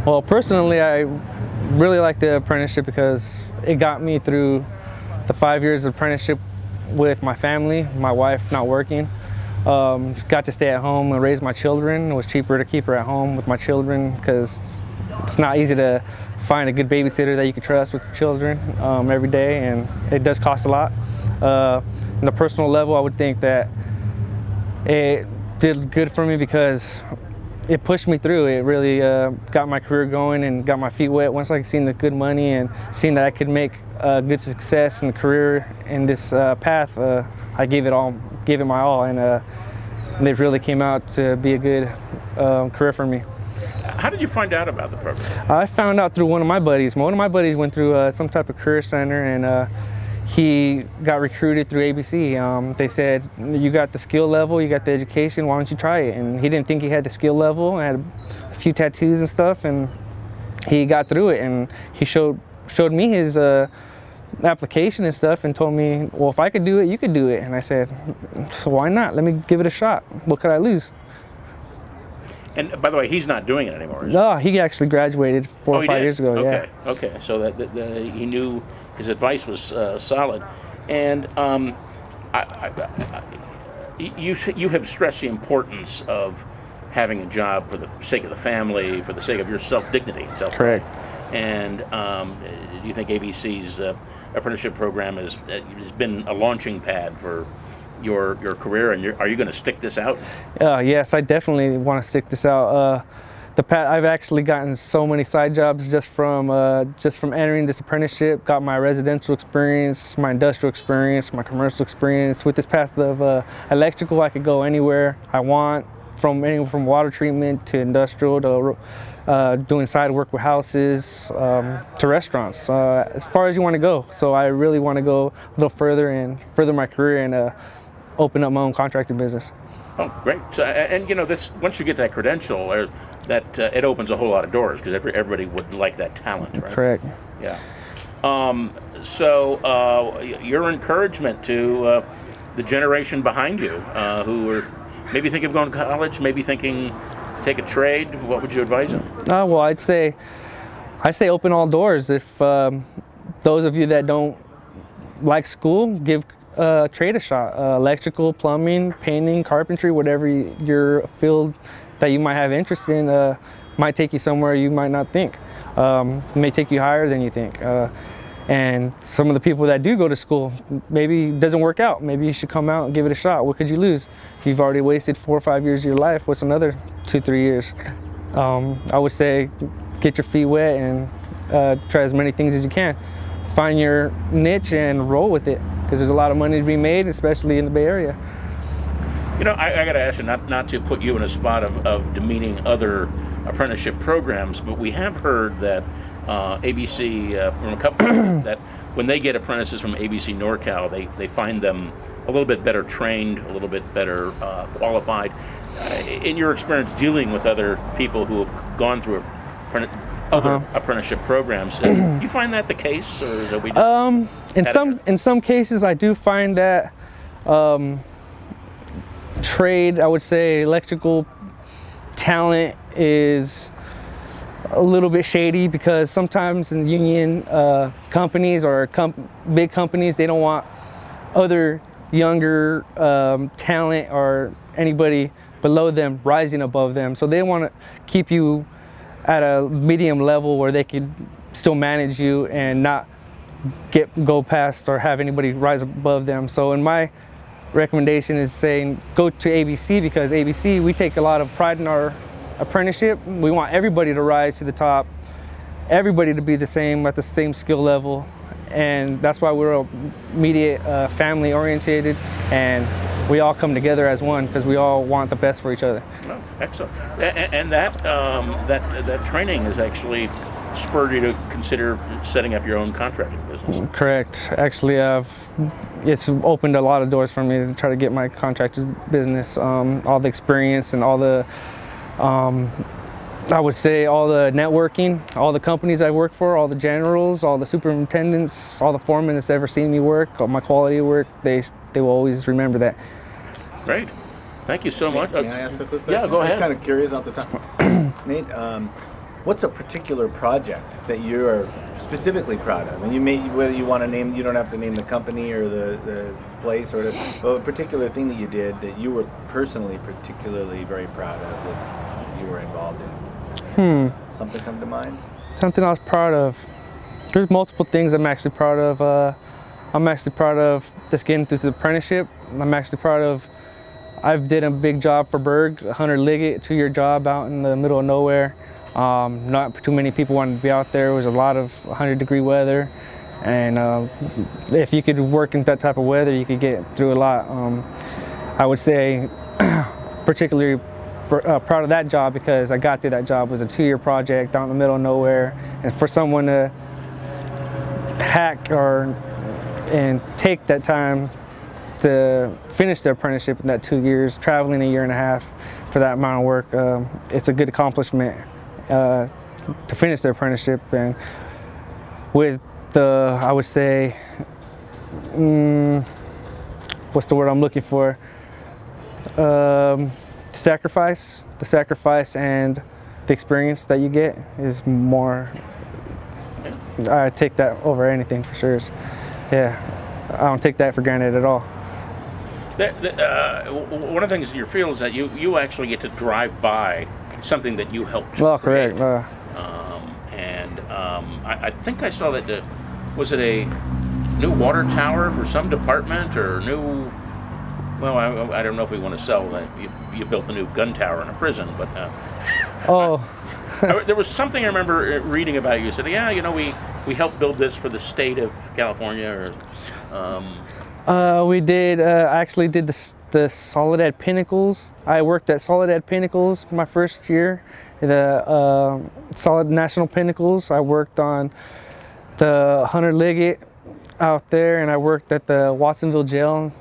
Well, personally, I really like the apprenticeship because it got me through the 5 years of apprenticeship with my family, my wife not working. Got to stay at home and raise my children. It was cheaper to keep her at home with my children because it's not easy to find a good babysitter that you can trust with children every day, and it does cost a lot. On the personal level, I would think that it did good for me because it pushed me through. It really got my career going and got my feet wet. Once I seen the good money and seen that I could make good success in the career in this path, I gave it my all, and it really came out to be a good career for me. How did you find out about the program? I found out through one of my buddies. One of my buddies went through some type of career center, and he got recruited through ABC. They said, you got the skill level, you got the education, why don't you try it? And he didn't think he had the skill level, had a few tattoos and stuff, and he got through it, and he showed me his application and stuff and told me, well, if I could do it, you could do it. And I said, so why not? Let me give it a shot. What could I lose? And by the way, he's not doing it anymore, is he? No, he actually graduated 4 or 5 years ago. Okay. Yeah. Okay. So that he knew his advice was solid, and you have stressed the importance of having a job for the sake of the family, for the sake of your self-dignity. Correct. And do you think ABC's apprenticeship program has been a launching pad for your career, and are you going to stick this out? Yes, I definitely want to stick this out. I've actually gotten so many side jobs just from entering this apprenticeship. Got my residential experience, my industrial experience, my commercial experience. With this path of electrical, I could go anywhere I want, from water treatment to industrial to doing side work with houses to restaurants, as far as you want to go. So I really want to go a little further and further my career and open up my own contracting business. Oh, great! So, and this, once you get that credential, that it opens a whole lot of doors because everybody would like that talent, right? Correct. Yeah. So your encouragement to the generation behind you who are maybe thinking of going to college, maybe thinking to take a trade, what would you advise them? Well, I'd say open all doors. If those of you that don't like school, give trade a shot. Electrical, plumbing, painting, carpentry, whatever your field that you might have interest in might take you somewhere you might not think. It may take you higher than you think. And some of the people that do go to school, maybe it doesn't work out. Maybe you should come out and give it a shot. What could you lose? You've already wasted 4 or 5 years of your life. What's another 2-3 years? I would say get your feet wet and try as many things as you can. Find your niche and roll with it, because there's a lot of money to be made, especially in the Bay Area. I got to ask you, not to put you in a spot of demeaning other apprenticeship programs, but we have heard that ABC, from a couple, that when they get apprentices from ABC NorCal, they find them a little bit better trained, a little bit better qualified. In your experience dealing with other people who have gone through other apprenticeship programs, do you find that the case, or is it we just in some cases I do find that trade, I would say electrical talent is a little bit shady, because sometimes in union companies or big companies, they don't want other younger talent or anybody below them rising above them. So they want to keep you at a medium level where they could still manage you and not go past or have anybody rise above them. So in my recommendation is saying go to ABC, because ABC, we take a lot of pride in our apprenticeship. We want everybody to rise to the top, everybody to be the same at the same skill level, and that's why we're immediate family orientated, and we all come together as one because we all want the best for each other. Oh, excellent. And that training has actually spurred you to consider setting up your own contracting business. Correct. Actually, it's opened a lot of doors for me to try to get my contracting business. All the experience and all the, I would say, all the networking, all the companies I work for, all the generals, all the superintendents, all the foremen that's ever seen me work, all my quality work, they will always remember that. Great. Thank you so much. May I ask a quick question? Yeah, go ahead. I'm kind of curious off the top. Nate, What's a particular project that you're specifically proud of? And you may, whether you want to name, you don't have to name the company or the place or but a particular thing that you did that you were personally particularly very proud of that you were involved in. Something come to mind? Something I was proud of. There's multiple things I'm actually proud of. I'm actually proud of just getting through the apprenticeship. I'm actually proud of, I've did a big job for Berg, 100 Liggett, 2-year job out in the middle of nowhere. Not too many people wanted to be out there. It was a lot of 100-degree weather. And if you could work in that type of weather, you could get through a lot. I would say particularly proud of that job because I got through that job. It was a 2-year project out in the middle of nowhere. And for someone to hack and take that time to finish their apprenticeship in that 2 years, traveling 1.5 years for that amount of work, it's a good accomplishment to finish their apprenticeship. And with the, I would say, what's the word I'm looking for? The sacrifice and the experience that you get is more, I take that over anything for sure. Yeah, I don't take that for granted at all. One of the things in your field is that you actually get to drive by something that you helped Well, create. correct. I think I saw that, was it a new water tower for some department or new, well, I don't know if we want to sell that. You built a new gun tower in a prison, but there was something I remember reading about you. You said, yeah, you know, we helped build this for the state of California. Or we did, I actually did the Soledad Pinnacles. I worked at Soledad Pinnacles my first year, the Solid National Pinnacles. I worked on the 100 Liggett out there, and I worked at the Watsonville Jail.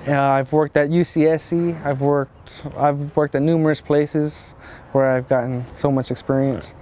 I've worked at UCSC. I've worked at numerous places where I've gotten so much experience.